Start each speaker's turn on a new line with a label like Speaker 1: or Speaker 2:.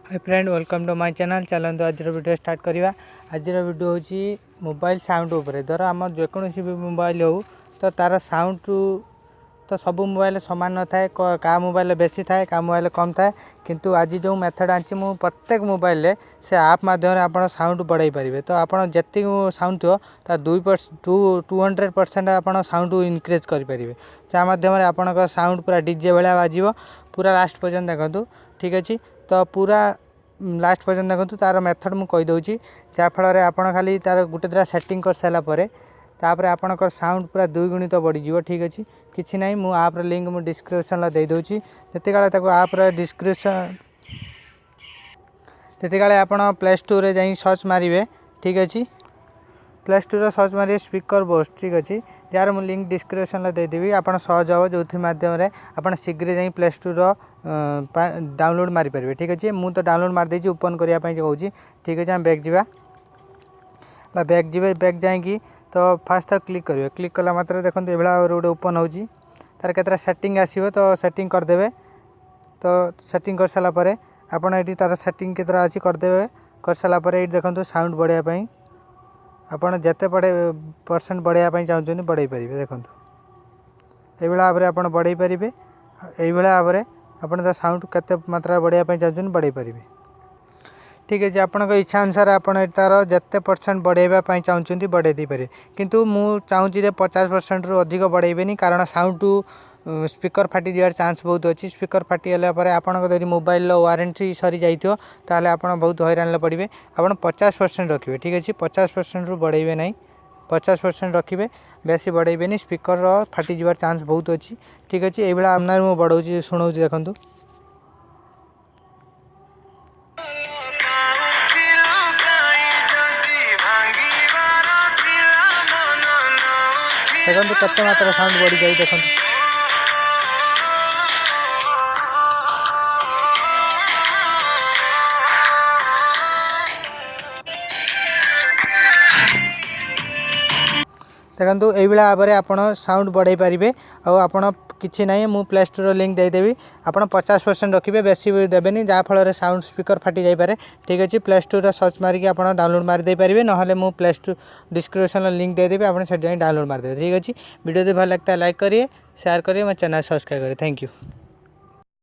Speaker 1: Hi friend, welcome to my channel. चलते आज video start करवा। आज वीडियो हूँ मोबाइल साउंड उपर। धर आम जेकोसी भी मोबाइल हो तो तार साउंड तो सब मोबाइल सामान न थाए, का मोबाइल बेसी थाए, का मोबाइल कम थाए। किंतु आज जो मेथड आनी मु प्रत्येक मोबाइल से आप माध्यम आप साउंड बढ़ाई पारे। तो आप जी साउंड थो 200% आप साउंड इनक्रीज करेंगे। त्या मध्यम आप साउंड पूरा डीजे भाया बाजो पूरा लास्ट पर्यंत देखो। ठीक अच्छे, तो पूरा लास्ट पर्यंत देखो। तार मेथड मुझे कहीदे जहाँफल आप खाली तार गोटे दुटा सेटिंग कर सारापर तापर आपणकर साउंड पूरा 2 गुणित बढ़ीज। ठीक अच्छे, किसी ना मु आप्र लिंक मुझे डिस्क्रिप्शन दे दूँगी। जिते का आप्र डिस्क्रिप्शन जिते आप प्ले स्टोर रे जाई सर्च मारे। ठीक अच्छे, प्ले स्टोर सर्च मारे स्पीकर बॉक्स। ठीक अच्छे, यार मुझे लिंक डिस्क्रिप्शन देदेवी। आप सहज हम जो मध्यम आप शीघ्र जा प्ले स्टोर डाउनलोड मारी पारे। ठीक अच्छे, मुझे तो डाउनलोड मारदे ओपन करने कहूँ। ठीक अच्छे, आम बैक जावा बैक जी बैक जाकि तो फास्ट क्लिक करेंगे। क्लिक कला मात्र देखो ये गोटे ओपन हो तार केतरा सेटिंग आसो। तो सेटिंग करदे। तो सेटिंग कर सारापर आपड़ ये तार सेटिंग केतरा अच्छी करदे। कर सारापर ये देखो साउंड बढ़ाई आपड़ जिते परसेंट बढ़ाई चाहते बढ़ाई पारे। देखो ये भाव में आप बढ़ाई पारे। यही भाव में आप साउंड केते मात्रा बढ़ाई चाहते बढ़ाई पारे। ठीक है, आपन इच्छा अनुसार आप तार जिते परसेंट बढ़ाई चाहते बढ़ाई दे पारे। किंतु मु चाहूँगी 50% रु अधिक बढ़ाइबेनी, कारण साउंड स्पीकर फाटी जावर चांस बहुत अच्छी। स्पीकर फाटी गला आप मोबाइल वारंटी सरी जाइए ताले आप बहुत हैरान पड़े। आप 50% रखिए। ठीक अच्छे, 50% रु बढ़ाइबे ना, 50% रखिए, बेसी बढ़ाइबेनी। स्पीकर फाटी जावर चांस बहुत अच्छी। ठीक अच्छे, ये आमना मुझे बढ़ाऊँ शुणाऊँ देखूँ। देखो केते मात्रा साउंड बढ़ी जाए। देखो देखो यही भाव में आप साउंड बढ़ाई पारे। आपड़ किसी ना मु प्ले स्टोर लिंक देदेवी। आप 50% रखिए, बेसी देवेनि जहाँफल साउंड स्पीकर फाटी जापे। ठीक अच्छे, प्ले स्टोर सर्च मारिकी आप डाउनलोड मारिदे पारे, ना मु प्ले स्टोर डिस्क्रिप्शन लिंक देदेवी। आप डाउनलोड मारिदे। ठीक अच्छे, वीडियो भल लगता है लाइक करिए, शेयर करिए, मेरे चैनल सब्सक्राइब करिए। Thank you.